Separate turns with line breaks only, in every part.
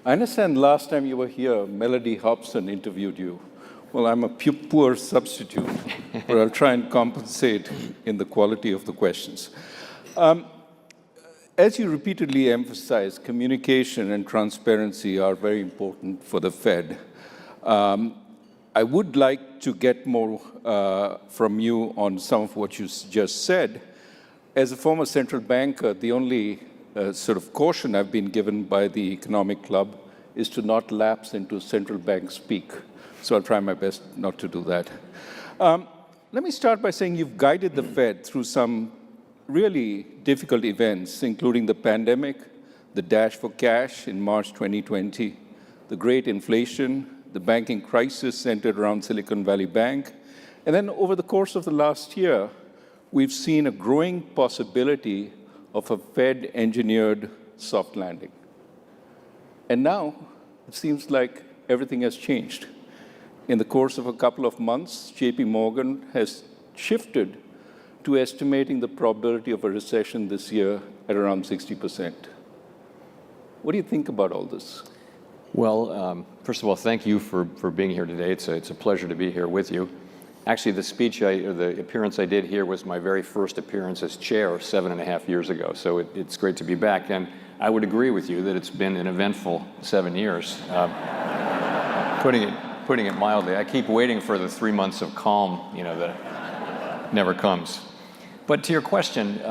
I understand last time you were here, Melody Hobson interviewed you. Well, I'm a poor substitute, but I'll try and compensate in the quality of the questions. As you repeatedly emphasize, communication and transparency are very important for the Fed. I would like to get more from you on some of what you just said. As a former central banker, the only sort of caution I've been given by the Economic Club is to not lapse into central bank speak. So I'll try my best not to do that. Let me start by saying you've guided the Fed through some really difficult events, including the pandemic, the dash for cash in March 2020, the great inflation, the banking crisis centered around Silicon Valley Bank. And then over the course of the last year, we've seen a growing possibility of a Fed-engineered soft landing. And now it seems like everything has changed. In the course of a couple of months, JP Morgan has shifted to estimating the probability of a recession this year at around 60%. What do you think about all this?
Well, first of all, thank you for being here today. It's a pleasure to be here with you. Actually, the appearance I did here was my very first appearance as chair 7.5 years ago. So it's great to be back. And I would agree with you that it's been an eventful 7 years. Putting it mildly, I keep waiting for the 3 months of calm, that never comes. But to your question,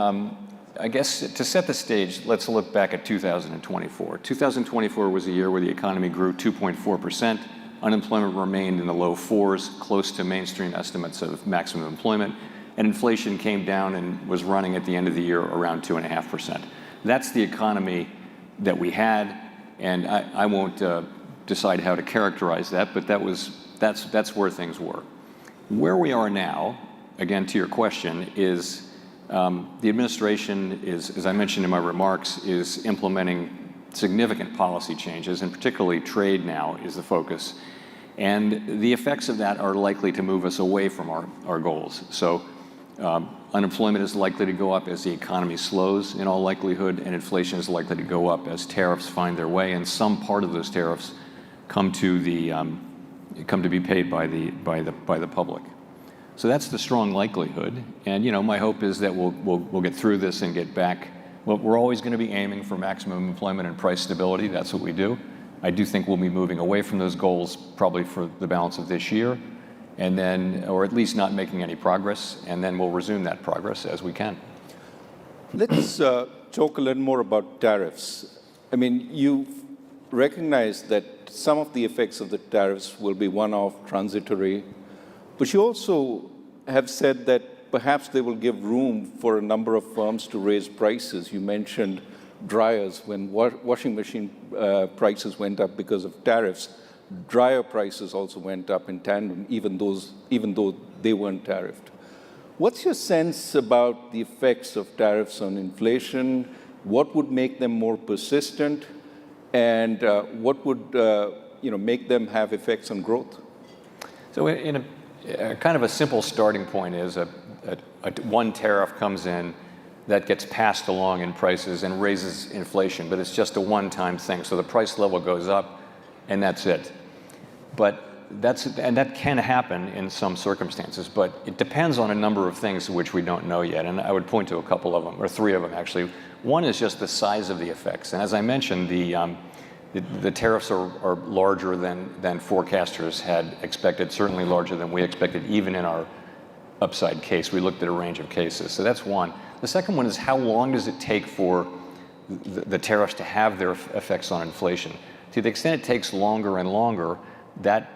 I guess to set the stage, let's look back at 2024. 2024 was a year where the economy grew 2.4%. Unemployment remained in the low fours, close to mainstream estimates of maximum employment, and inflation came down and was running at the end of the year around 2.5%. That's the economy that we had, and I won't decide how to characterize that, but that's where things were. Where we are now, again to your question, is the administration is, as I mentioned in my remarks, is implementing significant policy changes, and particularly trade now is the focus. And the effects of that are likely to move us away from our goals. So unemployment is likely to go up as the economy slows in all likelihood, and inflation is likely to go up as tariffs find their way, and some part of those tariffs come to be paid by the public. So that's the strong likelihood. And my hope is that we'll get through this and get back. Well, we're always going to be aiming for maximum employment and price stability. That's what we do. I do think we'll be moving away from those goals probably for the balance of this year, and then, or at least not making any progress, and then we'll resume that progress as we can.
Let's talk a little more about tariffs. I mean, you recognize that some of the effects of the tariffs will be one-off, transitory, but you also have said that perhaps they will give room for a number of firms to raise prices. You mentioned dryers. When washing machine prices went up because of tariffs, dryer prices also went up in tandem, even though they weren't tariffed. What's your sense about the effects of tariffs on inflation? What would make them more persistent? And what would make them have effects on growth?
So in a kind of a simple starting point is one tariff comes in that gets passed along in prices and raises inflation, but it's just a one-time thing. So the price level goes up, and that's it. But that can happen in some circumstances, but it depends on a number of things which we don't know yet. And I would point to a couple of them, or three of them actually. One is just the size of the effects. And as I mentioned, the tariffs are larger than forecasters had expected, certainly larger than we expected, even in our upside case. We looked at a range of cases. So that's one. The second one is how long does it take for the tariffs to have their effects on inflation? To the extent it takes longer and longer, that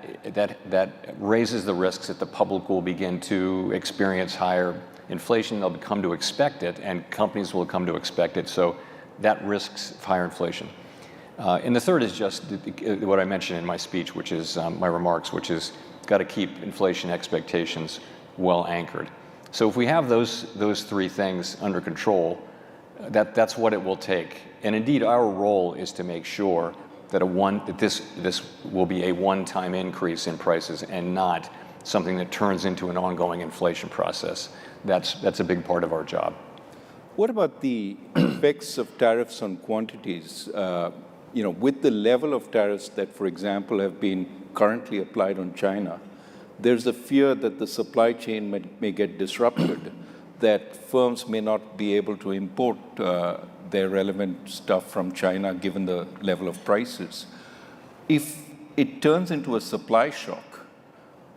raises the risks that the public will begin to experience higher inflation. They'll come to expect it, and companies will come to expect it. So that risks higher inflation. And the third is just what I mentioned in my speech, which is my remarks, which is got to keep inflation expectations well anchored. So if we have those three things under control, that's what it will take. And indeed, our role is to make sure that this will be a one-time increase in prices and not something that turns into an ongoing inflation process. That's a big part of our job.
What about the effects of tariffs on quantities? with the level of tariffs that, for example, have been currently applied on China, there's a fear that the supply chain may get disrupted, that firms may not be able to import their relevant stuff from China given the level of prices. If it turns into a supply shock,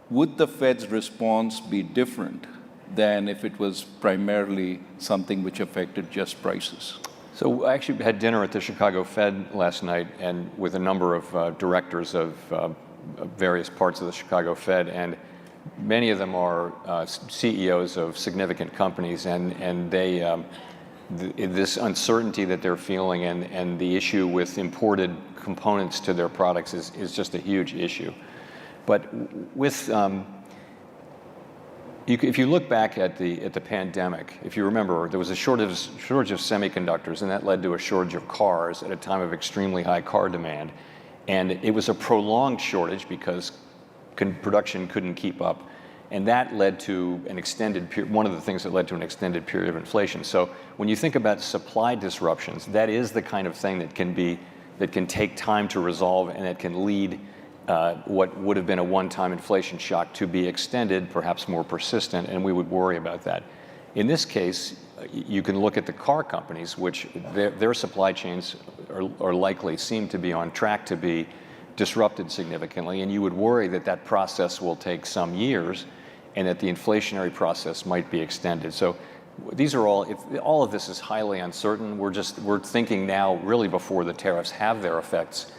would the Fed's response be different than if it was primarily something which affected just prices?
So I actually had dinner at the Chicago Fed last night and with a number of directors of various parts of the Chicago Fed, and many of them are CEOs of significant companies, and they this uncertainty that they're feeling and the issue with imported components to their products is just a huge issue. But with if you look back at the pandemic, if you remember, there was a shortage of semiconductors, and that led to a shortage of cars at a time of extremely high car demand. And it was a prolonged shortage because production couldn't keep up. And that led to an extended period, one of the things that led to an extended period of inflation. So when you think about supply disruptions, that is the kind of thing that can take time to resolve, and that can lead what would have been a one-time inflation shock to be extended, perhaps more persistent, and we would worry about that. In this case, you can look at the car companies, which their supply chains are likely seem to be on track to be disrupted significantly, and you would worry that that process will take some years and that the inflationary process might be extended. So these are all of this is highly uncertain. We're thinking now really before the tariffs have their effects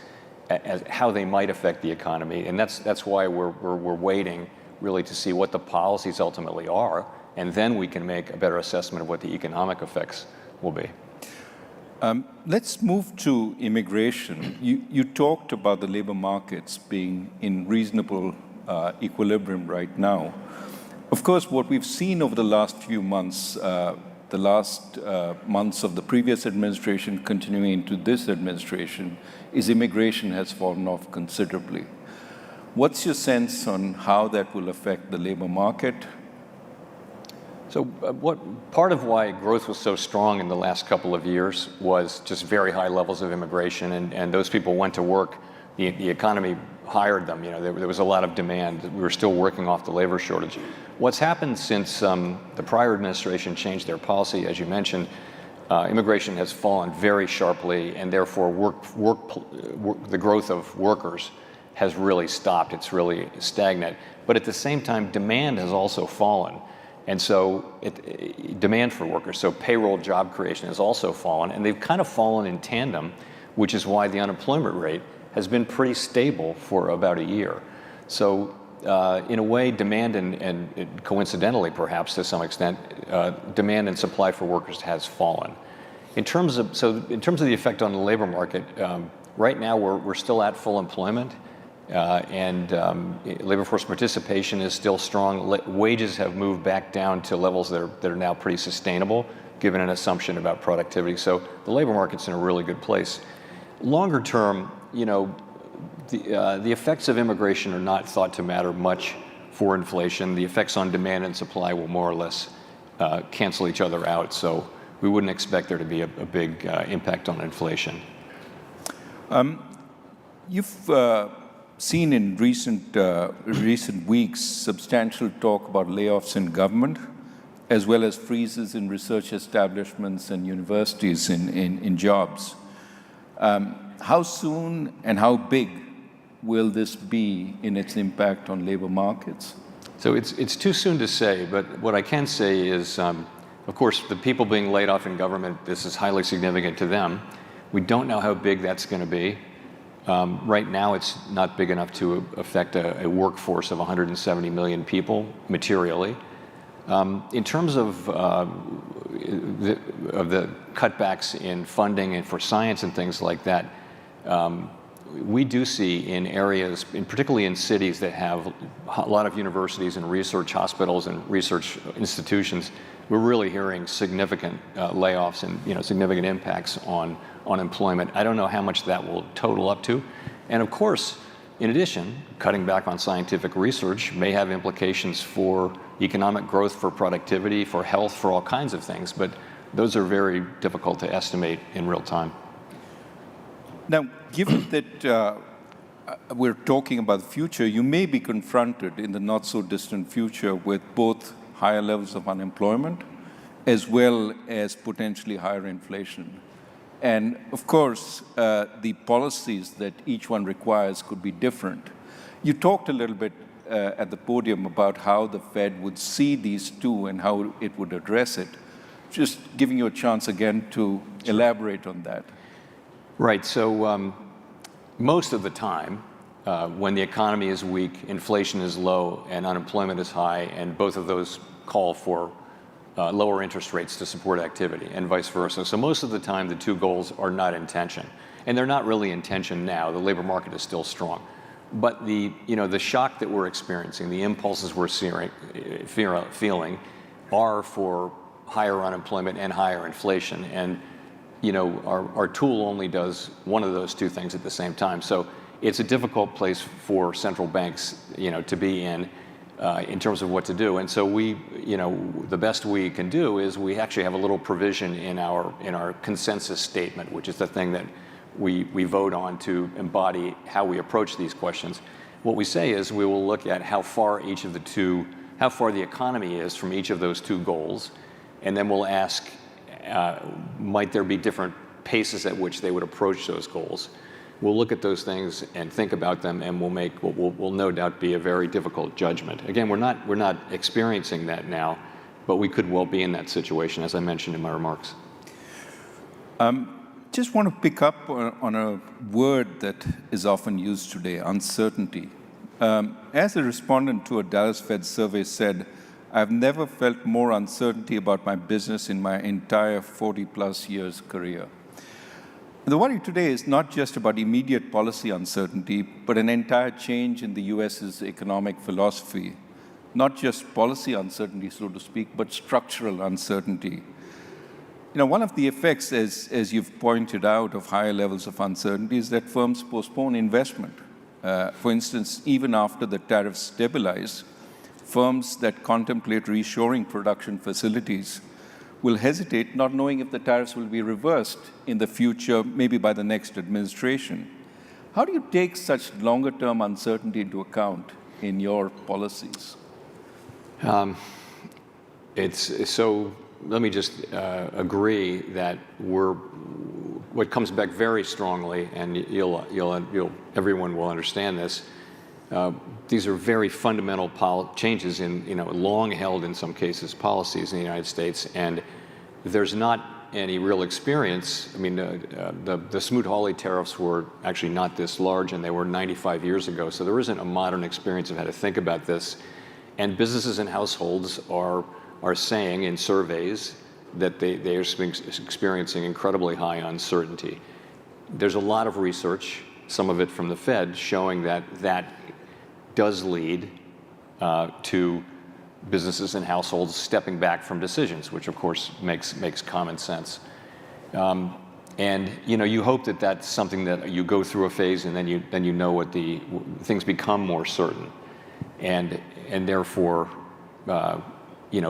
as how they might affect the economy, and that's why we're waiting really to see what the policies ultimately are, and then we can make a better assessment of what the economic effects will be.
Let's move to immigration. You talked about the labor markets being in reasonable equilibrium right now. Of course, what we've seen over the last few months, months of the previous administration continuing into this administration, is immigration has fallen off considerably. What's your sense on how that will affect the labor market?
So part of why growth was so strong in the last couple of years was just very high levels of immigration, and those people went to work. The economy hired them. There was a lot of demand. We were still working off the labor shortage. What's happened since the prior administration changed their policy, as you mentioned, immigration has fallen very sharply, and therefore the growth of workers has really stopped. It's really stagnant. But at the same time, demand has also fallen. And so demand for workers, so payroll job creation has also fallen, and they've kind of fallen in tandem, which is why the unemployment rate has been pretty stable for about a year. So in a way, demand and coincidentally perhaps to some extent, demand and supply for workers has fallen. In terms of the effect on the labor market, right now we're still at full employment. And labor force participation is still strong. Wages have moved back down to levels that are now pretty sustainable, given an assumption about productivity. So the labor market's in a really good place. Longer term, the effects of immigration are not thought to matter much for inflation. The effects on demand and supply will more or less cancel each other out. So we wouldn't expect there to be a big impact on inflation.
You've seen in recent weeks substantial talk about layoffs in government, as well as freezes in research establishments and universities in jobs. How soon and how big will this be in its impact on labor markets?
So it's too soon to say, but what I can say is, of course, the people being laid off in government, this is highly significant to them. We don't know how big that's going to be. Right now, it's not big enough to affect a workforce of 170 million people materially. In terms of the cutbacks in funding and for science and things like that, we do see in areas, particularly in cities that have a lot of universities and research hospitals and research institutions, we're really hearing significant layoffs and significant impacts on unemployment. I don't know how much that will total up to. And of course, in addition, cutting back on scientific research may have implications for economic growth, for productivity, for health, for all kinds of things. But those are very difficult to estimate in real time.
Now, given that we're talking about the future, you may be confronted in the not-so-distant future with both higher levels of unemployment as well as potentially higher inflation. And of course, the policies that each one requires could be different. You talked a little bit at the podium about how the Fed would see these two and how it would address it. Just giving you a chance again to elaborate on that.
Right. So most of the time, when the economy is weak, inflation is low, and unemployment is high, and both of those call for lower interest rates to support activity, and vice versa. So most of the time, the two goals are not in tension. And they're not really in tension now. The labor market is still strong. But the shock that we're experiencing, the impulses we're feeling are for higher unemployment and higher inflation. And our tool only does one of those two things at the same time. So it's a difficult place for central banks, to be in terms of what to do. And so the best we can do is we actually have a little provision in our consensus statement, which is the thing that we vote on to embody how we approach these questions. What we say is we will look at how far the economy is from each of those two goals, and then we'll ask, might there be different paces at which they would approach those goals? We'll look at those things and think about them, and we'll make what will no doubt be a very difficult judgment. Again, we're not experiencing that now, but we could well be in that situation, as I mentioned in my remarks.
Just want to pick up on a word that is often used today, uncertainty. As a respondent to a Dallas Fed survey said, I've never felt more uncertainty about my business in my entire 40-plus years career. The worry today is not just about immediate policy uncertainty, but an entire change in the US's economic philosophy. Not just policy uncertainty, so to speak, but structural uncertainty. One of the effects, as you've pointed out, of higher levels of uncertainty is that firms postpone investment. For instance, even after the tariffs stabilize, firms that contemplate reshoring production facilities will hesitate, not knowing if the tariffs will be reversed in the future, maybe by the next administration. How do you take such longer-term uncertainty into account in your policies? Let me just agree that what comes back very strongly, and everyone will understand this. These are very fundamental changes in, long held in some cases, policies in the United States, and there's not any real experience. I mean, the Smoot-Hawley tariffs were actually not this large, and they were 95 years ago, so there isn't a modern experience of how to think about this. And businesses and households are saying in surveys that they are experiencing incredibly high uncertainty. There's a lot of research, some of it from the Fed, showing that does lead to businesses and households stepping back from decisions, which of course makes common sense. And you hope that that's something that you go through a phase, and then you know what things become more certain, and therefore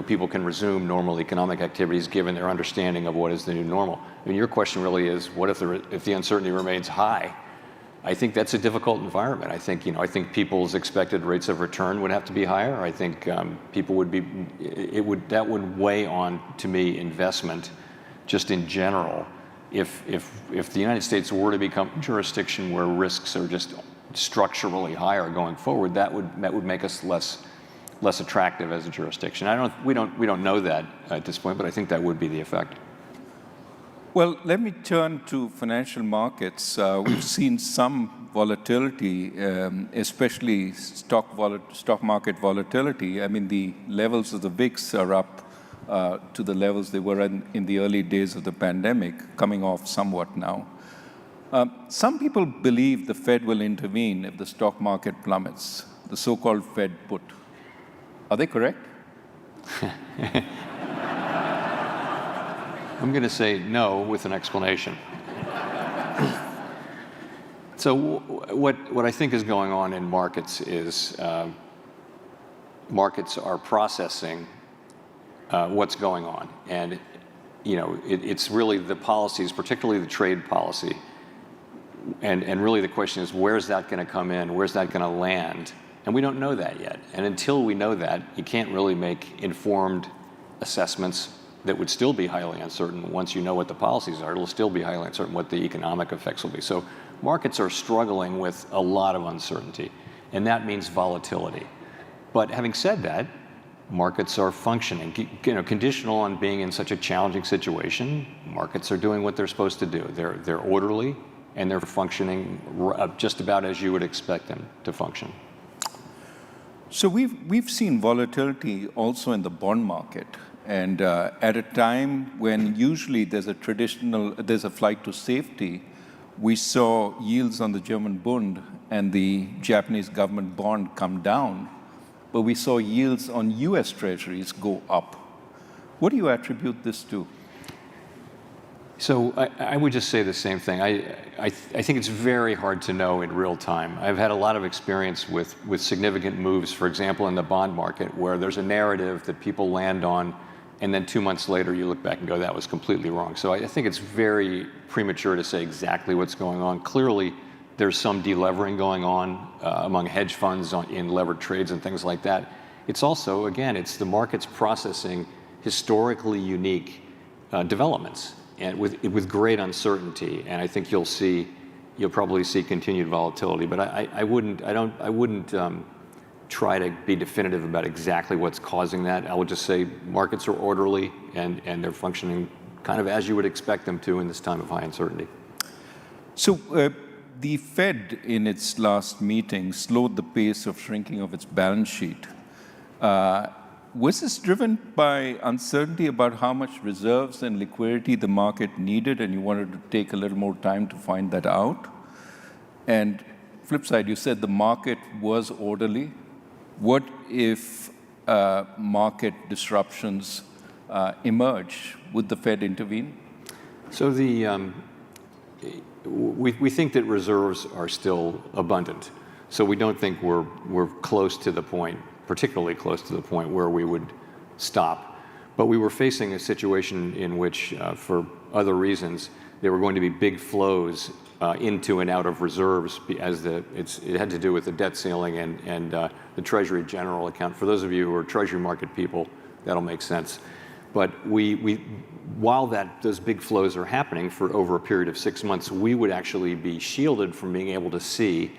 people can resume normal economic activities given their understanding of what is the new normal. I mean, your question really is, what if the uncertainty remains high? I think that's a difficult environment. I think people's expected rates of return would have to be higher. I think that would weigh on, to me, investment just in general. If the United States were to become a jurisdiction where risks are just structurally higher going forward, that would make us less attractive as a jurisdiction. We don't know that at this point, but I think that would be the effect. Well, let me turn to financial markets. We've seen some volatility, especially stock market volatility. I mean, the levels of the VIX are up to the levels they were in the early days of the pandemic, coming off somewhat now. Some people believe the Fed will intervene if the stock market plummets, the so-called Fed put. Are they correct?
I'm going to say no with an explanation. So what I think is going on in markets is markets are processing what's going on. And it's really the policies, particularly the trade policy, And really the question is, where's that going to come in? Where's that going to land? And we don't know that yet. And until we know that, you can't really make informed assessments that would still be highly uncertain. Once you know what the policies are, it'll still be highly uncertain what the economic effects will be. So markets are struggling with a lot of uncertainty, and that means volatility. But having said that, markets are functioning, conditional on being in such a challenging situation. Markets are doing what they're supposed to do. They're orderly, and they're functioning just about as you would expect them to function.
So we've seen volatility also in the bond market, and at a time when usually there's a flight to safety, we saw yields on the German Bund and the Japanese government bond come down, but we saw yields on US Treasuries go up. What do you attribute this to?
So I would just say the same thing. I think it's very hard to know in real time. I've had a lot of experience with significant moves, for example, in the bond market, where there's a narrative that people land on, and then 2 months later you look back and go, that was completely wrong. So I think it's very premature to say exactly what's going on. Clearly, there's some delevering going on among hedge funds in levered trades and things like that. It's also, again, it's the markets processing historically unique developments, and with great uncertainty. And I think you'll probably see continued volatility. But I wouldn't try to be definitive about exactly what's causing that. I would just say markets are orderly and they're functioning kind of as you would expect them to in this time of high uncertainty.
So the Fed, in its last meeting, slowed the pace of shrinking of its balance sheet. Was this driven by uncertainty about how much reserves and liquidity the market needed, and you wanted to take a little more time to find that out? And flip side, you said the market was orderly. What if market disruptions emerge? Would the Fed intervene?
So we think that reserves are still abundant. So we don't think we're close to the point, particularly close to the point where we would stop. But we were facing a situation in which, for other reasons, there were going to be big flows into and out of reserves, as it had to do with the debt ceiling and the Treasury General Account. For those of you who are Treasury market people, that'll make sense. But while those big flows are happening for over a period of 6 months, we would actually be shielded from being able to see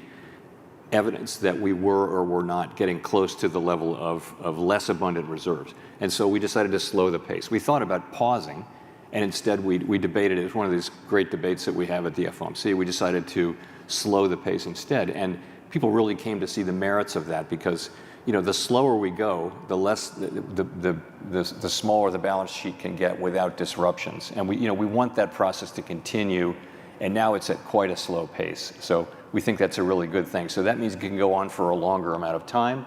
evidence that we were or were not getting close to the level of less abundant reserves. And so we decided to slow the pace. We thought about pausing, and instead we debated it. It was one of these great debates that we have at the FOMC. We decided to slow the pace instead. And people really came to see the merits of that, because the slower we go, the less the smaller the balance sheet can get without disruptions. And we want that process to continue, and now it's at quite a slow pace. So we think that's a really good thing. So that means it can go on for a longer amount of time,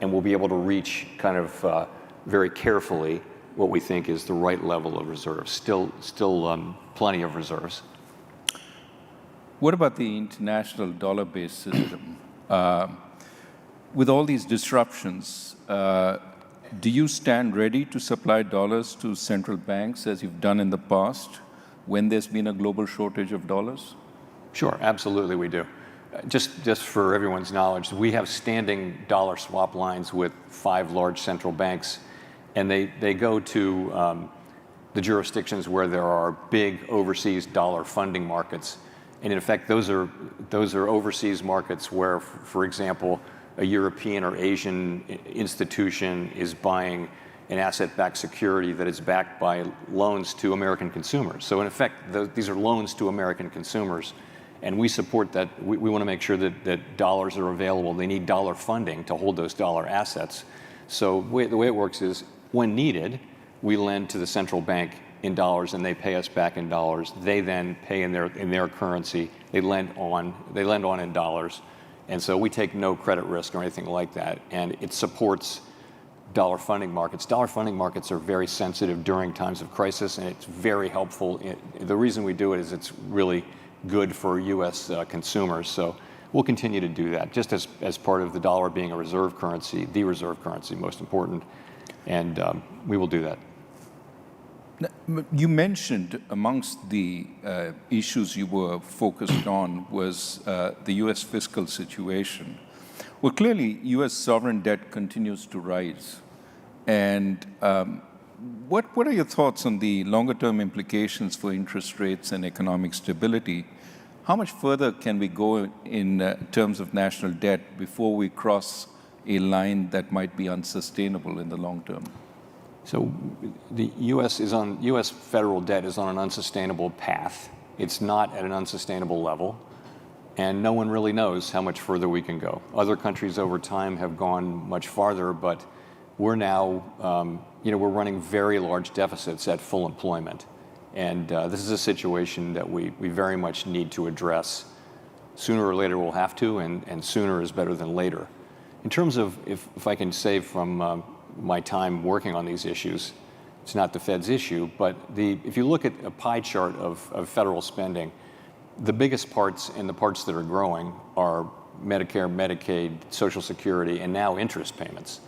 and we'll be able to reach kind of very carefully what we think is the right level of reserves. Still plenty of reserves.
What about the international dollar-based system? With all these disruptions, do you stand ready to supply dollars to central banks as you've done in the past when there's been a global shortage of dollars?
Sure, absolutely we do. Just for everyone's knowledge, we have standing dollar swap lines with 5 large central banks, and they go to the jurisdictions where there are big overseas dollar funding markets. And in effect, those are overseas markets where, for example, a European or Asian institution is buying an asset-backed security that is backed by loans to American consumers. So in effect, these are loans to American consumers, and we support that. We want to make sure that dollars are available. They need dollar funding to hold those dollar assets. So the way it works is, when needed, we lend to the central bank in dollars, and they pay us back in dollars. They then pay in their currency. They lend on in dollars, and so we take no credit risk or anything like that. And it supports dollar funding markets. Dollar funding markets are very sensitive during times of crisis, and it's very helpful. The reason we do it is it's really good for U.S. consumers. So we'll continue to do that, just as part of the dollar being a reserve currency, the reserve currency, most important, and we will do that.
You mentioned amongst the issues you were focused on was the U.S. fiscal situation. Well, clearly, U.S. sovereign debt continues to rise. And what are your thoughts on the longer-term implications for interest rates and economic stability? How much further can we go in terms of national debt before we cross a line that might be unsustainable in the long term?
So the U.S. federal debt is on an unsustainable path. It's not at an unsustainable level, and no one really knows how much further we can go. Other countries over time have gone much farther, but we're now, we're running very large deficits at full employment. And this is a situation that we very much need to address. Sooner or later we'll have to, and sooner is better than later. In terms of, if I can say from my time working on these issues, it's not the Fed's issue, but if you look at a pie chart of federal spending, the biggest parts and the parts that are growing are Medicare, Medicaid, Social Security, and now interest payments.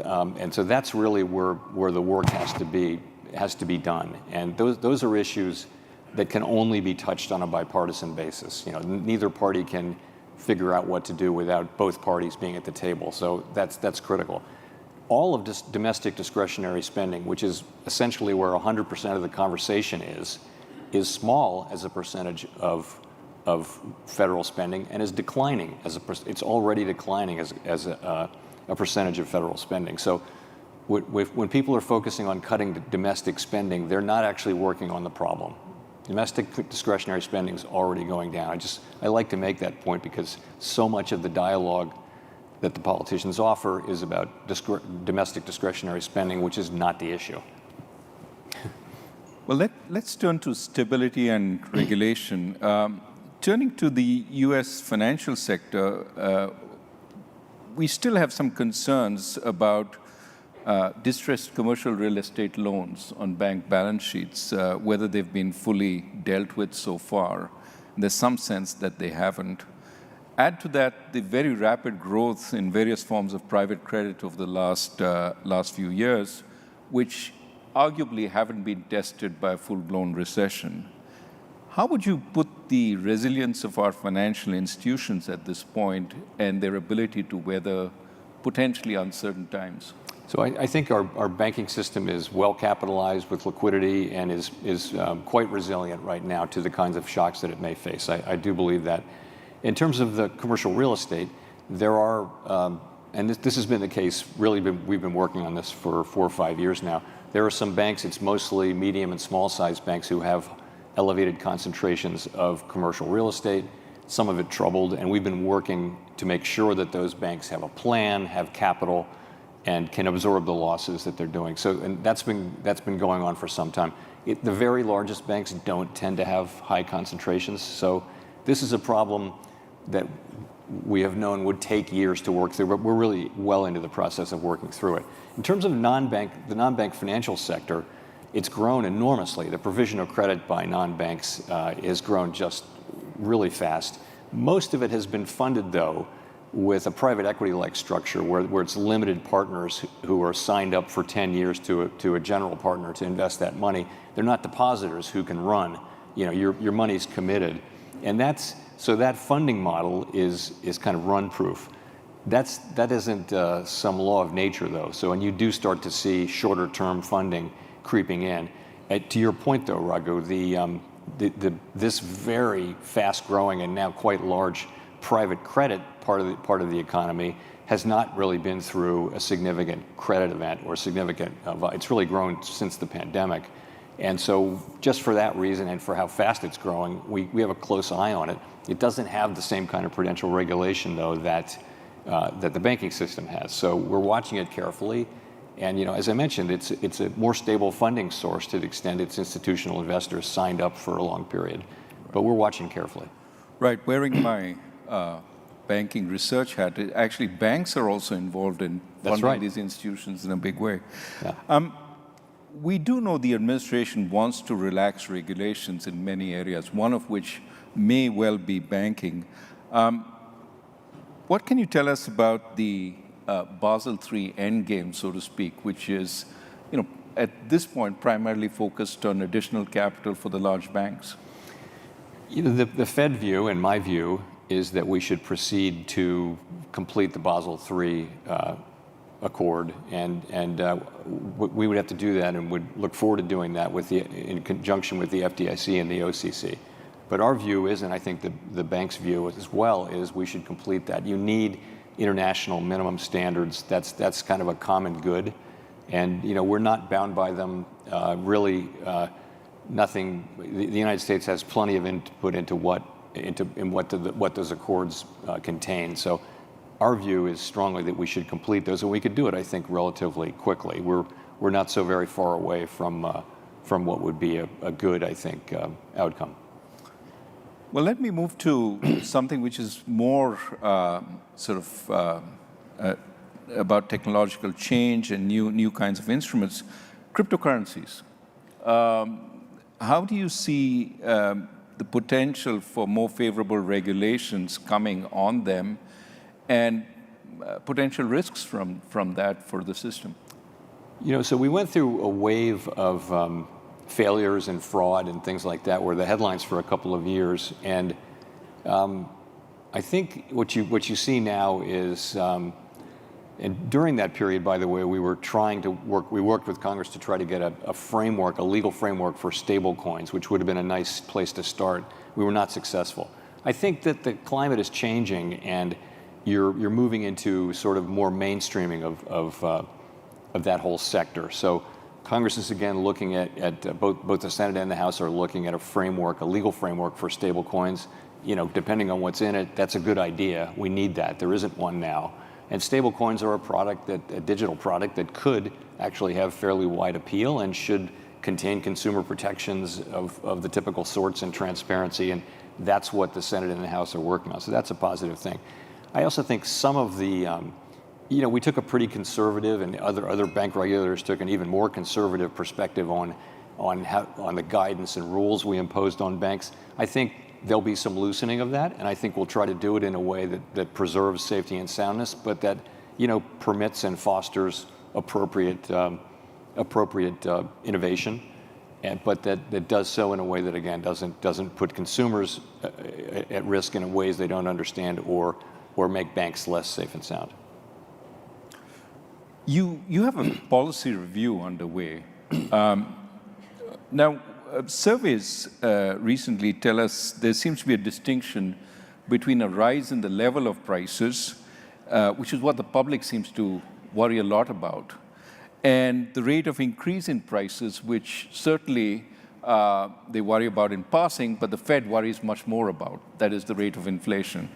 And so that's really where the work has to be done. And those are issues that can only be touched on a bipartisan basis. Neither party can figure out what to do without both parties being at the table. So that's critical. All of this domestic discretionary spending, which is essentially where 100% of the conversation is small as a percentage of federal spending and is declining it's already declining as a percentage of federal spending. So when people are focusing on cutting domestic spending, they're not actually working on the problem. Domestic discretionary spending is already going down. I like to make that point because so much of the dialogue that the politicians offer is about domestic discretionary spending, which is not the issue.
Well, let's turn to stability and regulation. Turning to the U.S. financial sector, we still have some concerns about distressed commercial real estate loans on bank balance sheets, whether they've been fully dealt with so far. There's some sense that they haven't. Add to that the very rapid growth in various forms of private credit over the last few years, which arguably haven't been tested by a full-blown recession. How would you put the resilience of our financial institutions at this point and their ability to weather potentially uncertain times?
So I think our banking system is well capitalized with liquidity and is quite resilient right now to the kinds of shocks that it may face. I do believe that. In terms of the commercial real estate, there are, and this has been the case, really we've been working on this for 4 or 5 years now. There are some banks, it's mostly medium and small sized banks who have elevated concentrations of commercial real estate, some of it troubled, and we've been working to make sure that those banks have a plan, have capital, and can absorb the losses that they're doing. So, and that's been going on for some time. The very largest banks don't tend to have high concentrations, so this is a problem that we have known would take years to work through, but we're really well into the process of working through it. In terms of the non-bank financial sector, it's grown enormously. The provision of credit by non-banks has grown just really fast. Most of it has been funded, though, with a private equity-like structure where it's limited partners who are signed up for 10 years to a general partner to invest that money. They're not depositors who can run. Your money's committed. And so that funding model is kind of run-proof. That isn't some law of nature, though. So when you do start to see shorter-term funding creeping in, to your point, though, Raghu, this very fast-growing and now quite large private credit part of the economy has not really been through a significant credit event or significant. It's really grown since the pandemic. And so just for that reason and for how fast it's growing, we have a close eye on it. It doesn't have the same kind of prudential regulation, though, that the banking system has. So we're watching it carefully. And as I mentioned, it's a more stable funding source to the extent its institutional investors signed up for a long period. But we're watching carefully.
Right. Wearing my banking research hat, actually banks are also involved in funding these institutions in a big way. Yeah. We do know the administration wants to relax regulations in many areas, one of which may well be banking. What can you tell us about the Basel III endgame, so to speak, which is, at this point, primarily focused on additional capital for the large banks?
The Fed view, and my view, is that we should proceed to complete the Basel III accord, and we would have to do that, and would look forward to doing that in conjunction with the FDIC and the OCC. But our view is, and I think the bank's view as well, is we should complete that. You need international minimum standards. That's kind of a common good, and we're not bound by them. Really, nothing. The United States has plenty of input into what those accords contain. So our view is strongly that we should complete those, and we could do it, I think, relatively quickly. We're not so very far away from what would be a good, I think, outcome.
Well, let me move to something which is more about technological change and new kinds of instruments, cryptocurrencies. How do you see the potential for more favorable regulations coming on them, and potential risks from that for the system?
So we went through a wave of failures and fraud and things like that were the headlines for a couple of years, and I think what you see now is, and during that period, by the way, we worked with Congress to try to get a legal framework for stable coins, which would have been a nice place to start. We were not successful. I think that the climate is changing, and you're moving into sort of more mainstreaming of that whole sector. So Congress is again looking at both the Senate and the House are looking at a legal framework for stable coins. Depending on what's in it, that's a good idea. We need that. There isn't one now. And stable coins are a digital product that could actually have fairly wide appeal and should contain consumer protections of the typical sorts and transparency. And that's what the Senate and the House are working on. So that's a positive thing. I also think some of the, we took a pretty conservative, and other bank regulators took an even more conservative perspective on the guidance and rules we imposed on banks. I think there'll be some loosening of that, and I think we'll try to do it in a way that preserves safety and soundness, but that permits and fosters appropriate innovation, but that does so in a way that again doesn't put consumers at risk in ways they don't understand or make banks less safe and sound.
You have a policy review underway. Now, surveys recently tell us there seems to be a distinction between a rise in the level of prices, which is what the public seems to worry a lot about, and the rate of increase in prices, which certainly they worry about in passing, but the Fed worries much more about. That is the rate of inflation.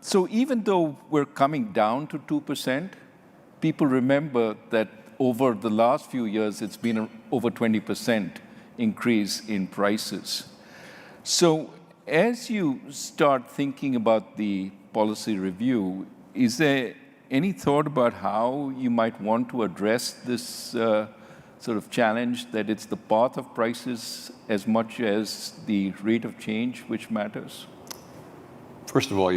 So even though we're coming down to 2%, people remember that over the last few years, it's been over 20% increase in prices. So as you start thinking about the policy review, is there any thought about how you might want to address this sort of challenge, that it's the path of prices as much as the rate of change which matters?
First of all,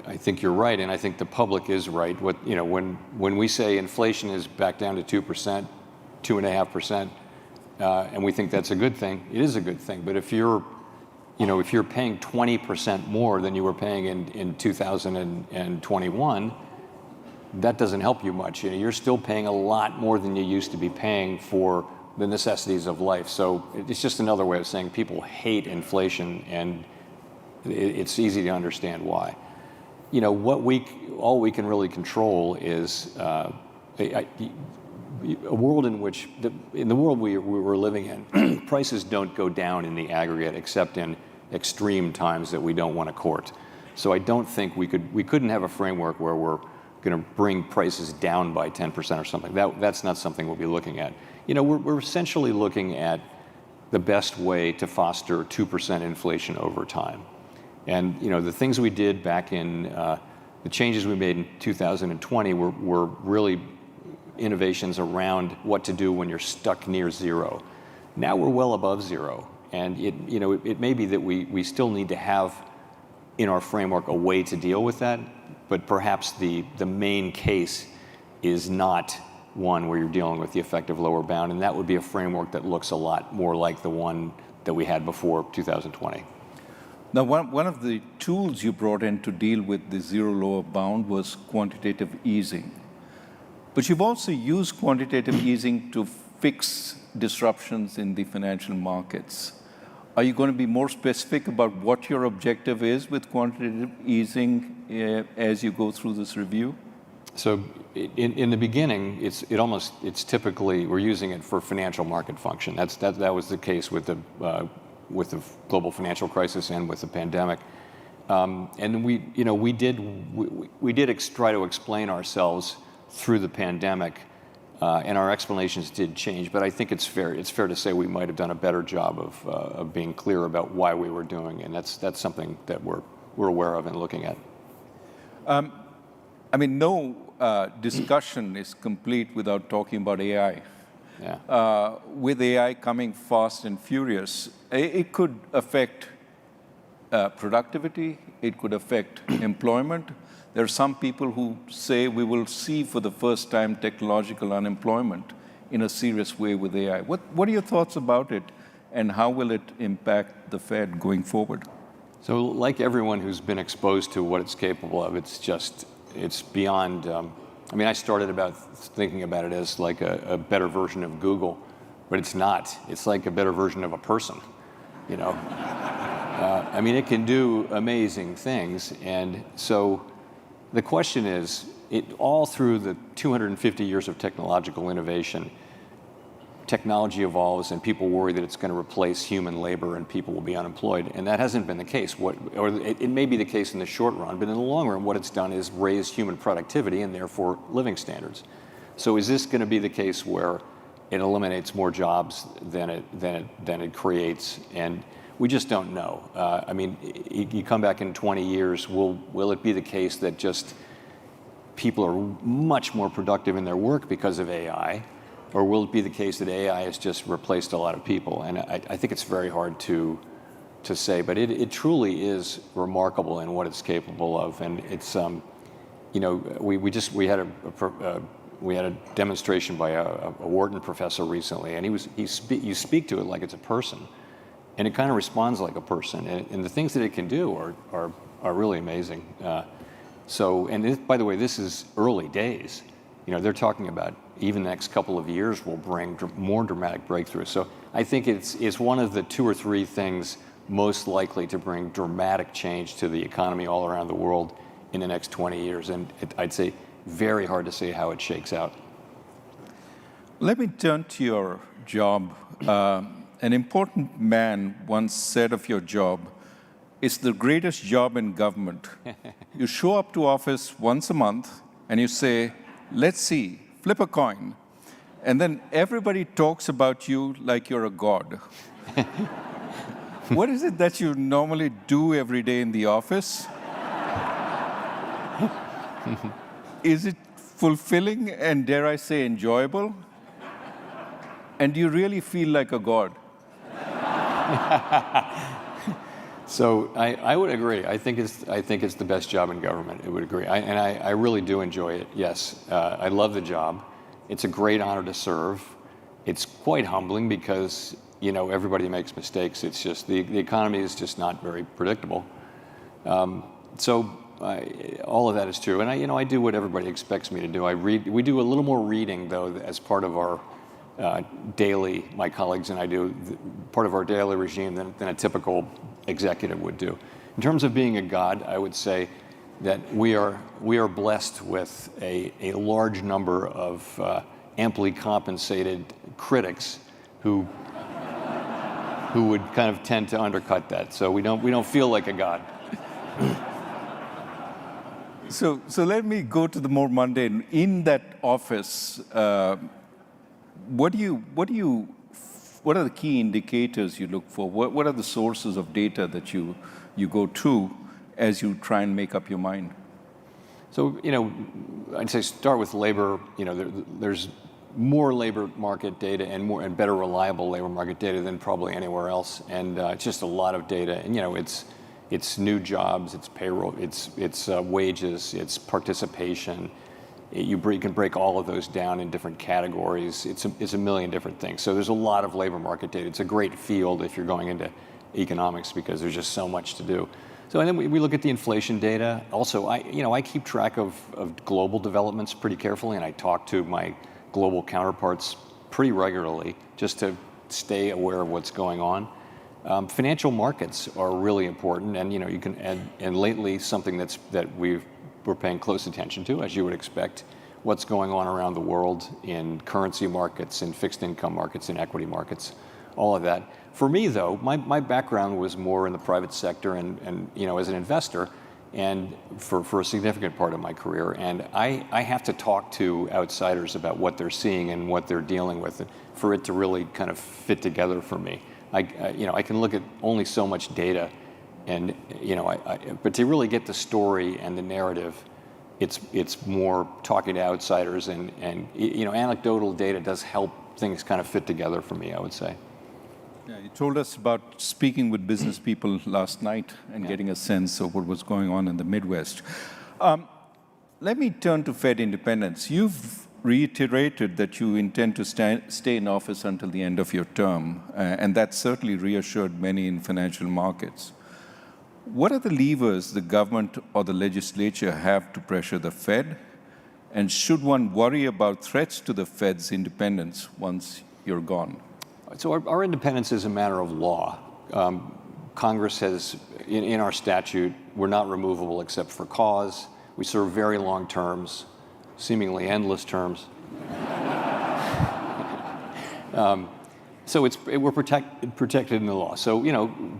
I think you're right, and I think the public is right. When we say inflation is back down to 2%, 2.5%, and we think that's a good thing, it is a good thing. But if you're paying 20% more than you were paying in 2021, that doesn't help you much. You're still paying a lot more than you used to be paying for the necessities of life. So it's just another way of saying people hate inflation, and it's easy to understand why. All we can really control is a world in which, in the world we're living in, prices don't go down in the aggregate except in extreme times that we don't want to court. So I don't think we couldn't have a framework where we're going to bring prices down by 10% or something. That's not something we'll be looking at. We're essentially looking at the best way to foster 2% inflation over time. And the things we did back in the changes we made in 2020 were really innovations around what to do when you're stuck near zero. Now we're well above zero, and it may be that we still need to have in our framework a way to deal with that, but perhaps the main case is not one where you're dealing with the effective lower bound, and that would be a framework that looks a lot more like the one that we had before 2020.
Now, one of the tools you brought in to deal with the zero lower bound was quantitative easing. But you've also used quantitative easing to fix disruptions in the financial markets. Are you going to be more specific about what your objective is with quantitative easing as you go through this review?
So in the beginning, it's typically, we're using it for financial market function. That was the case with the global financial crisis and with the pandemic. And we did try to explain ourselves through the pandemic, and our explanations did change. But I think it's fair to say we might have done a better job of being clear about why we were doing, and that's something that we're aware of and looking at.
I mean, no discussion is complete without talking about AI.
Yeah.
With AI coming fast and furious, it could affect productivity, it could affect employment. There are some people who say we will see for the first time technological unemployment in a serious way with AI. What are your thoughts about it, and how will it impact the Fed going forward?
So like everyone who's been exposed to what it's capable of, it's beyond, I mean, I started thinking about it as like a better version of Google, but it's not. It's like a better version of a person, you know? I mean, it can do amazing things, and so the question is, all through the 250 years of technological innovation, technology evolves and people worry that it's going to replace human labor and people will be unemployed, and that hasn't been the case. It may be the case in the short run, but in the long run, what it's done is raise human productivity and therefore living standards. So is this going to be the case where it eliminates more jobs than it creates? And we just don't know. I mean, you come back in 20 years, will it be the case that just people are much more productive in their work because of AI? Or will it be the case that AI has just replaced a lot of people? And I think it's very hard to say, but it truly is remarkable in what it's capable of. And it's, you know, we had a demonstration by a Wharton professor recently, and you speak to it like it's a person, and it kind of responds like a person. And the things that it can do are really amazing. By the way, this is early days. You know, they're talking about even the next couple of years will bring more dramatic breakthroughs. So I think it's one of the 2 or 3 things most likely to bring dramatic change to the economy all around the world in the next 20 years. And I'd say very hard to say how it shakes out.
Let me turn to your job. An important man once said of your job, it's the greatest job in government. You show up to office once a month and you say, let's see, flip a coin. And then everybody talks about you like you're a god. What is it that you normally do every day in the office? Is it fulfilling and, dare I say, enjoyable? And do you really feel like a god?
So I would agree. I think it's the best job in government. I would agree. I really do enjoy it. Yes, I love the job. It's a great honor to serve. It's quite humbling because, you know, everybody makes mistakes. It's just the economy is just not very predictable. All of that is true. And I do what everybody expects me to do. I read. We do a little more reading though as part of our daily. My colleagues and I do part of our daily regime than a typical executive would do. In terms of being a god, I would say that we are blessed with a large number of amply compensated critics who would kind of tend to undercut that. So we don't feel like a god.
So let me go to the more mundane. In that office, what are the key indicators you look for? What are the sources of data that you go to as you try and make up your mind?
So, I'd say start with labor. There's more labor market data and better reliable labor market data than probably anywhere else. And it's just a lot of data. And, it's new jobs, it's payroll, it's wages, it's participation, You can break all of those down in different categories. It's a million different things. So there's a lot of labor market data. It's a great field if you're going into economics because there's just so much to do. So and then we look at the inflation data. Also, I keep track of global developments pretty carefully, and I talk to my global counterparts pretty regularly just to stay aware of what's going on. Financial markets are really important, and you can and lately something that we're paying close attention to, as you would expect, what's going on around the world in currency markets, in fixed income markets, in equity markets, all of that. For me, though, my background was more in the private sector and as an investor, and for a significant part of my career. And I have to talk to outsiders about what they're seeing and what they're dealing with for it to really kind of fit together for me. I can look at only so much data, and but to really get the story and the narrative, it's more talking to outsiders, and anecdotal data does help things kind of fit together for me, I would say.
Yeah, you told us about speaking with business people last night and getting a sense of what was going on in the Midwest. Let me turn to Fed independence. You've reiterated that you intend to stay in office until the end of your term, and that certainly reassured many in financial markets. What are the levers the government or the legislature have to pressure the Fed? And should one worry about threats to the Fed's independence once you're gone?
So our independence is a matter of law. Congress has, in our statute, we're not removable except for cause. We serve very long terms, seemingly endless terms. So we're protected in the law. So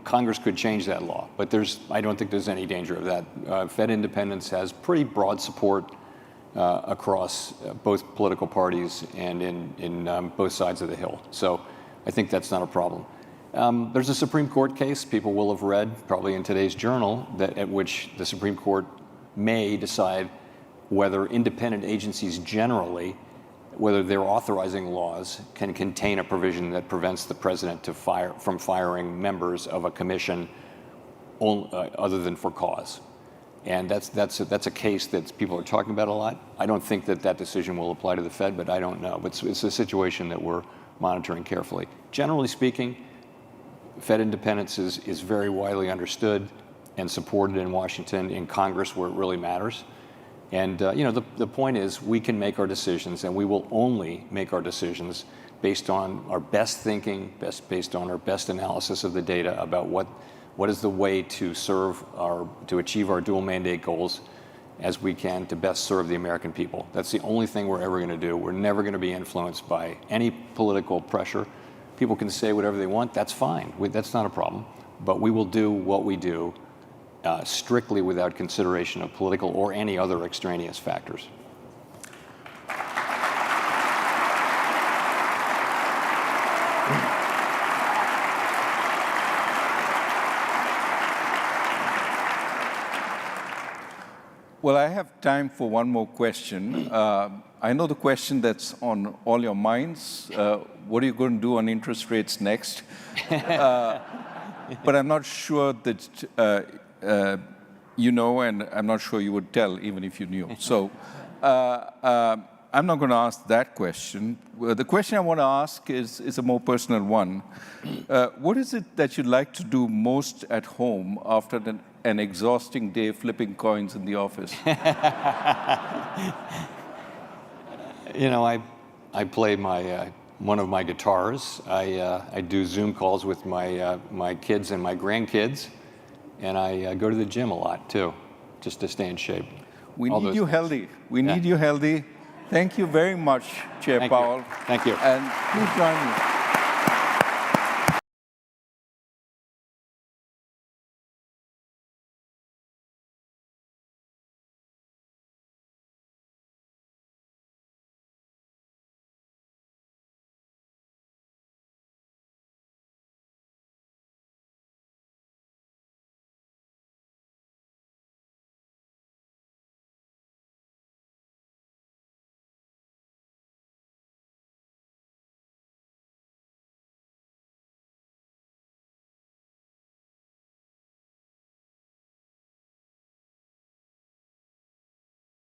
Congress could change that law, but I don't think there's any danger of that. Fed independence has pretty broad support across both political parties and in both sides of the Hill. So I think that's not a problem. There's a Supreme Court case people will have read, probably in today's Journal, at which the Supreme Court may decide whether independent agencies generally, whether their authorizing laws can contain a provision that prevents the president from firing members of a commission other than for cause. And that's a case that people are talking about a lot. I don't think that decision will apply to the Fed, but I don't know. But it's a situation that we're monitoring carefully. Generally speaking, Fed independence is very widely understood and supported in Washington, in Congress, where it really matters. And the point is, we can make our decisions, and we will only make our decisions based on our best thinking, based on our best analysis of the data about what is the way to achieve our dual mandate goals as we can to best serve the American people. That's the only thing we're ever going to do. We're never going to be influenced by any political pressure. People can say whatever they want. That's fine. That's not a problem. But we will do what we do strictly without consideration of political or any other extraneous factors.
Well, I have time for one more question. I know the question that's on all your minds. What are you going to do on interest rates next? But I'm not sure that and I'm not sure you would tell, even if you knew. So I'm not going to ask that question. The question I want to ask is a more personal one. What is it that you'd like to do most at home after an exhausting day flipping coins in the office?
I play one of my guitars. I do Zoom calls with my kids and my grandkids, and I go to the gym a lot too, just to stay in shape.
We need you healthy. We need you healthy. Thank you very much, Chair Powell.
Thank you.
And please join me.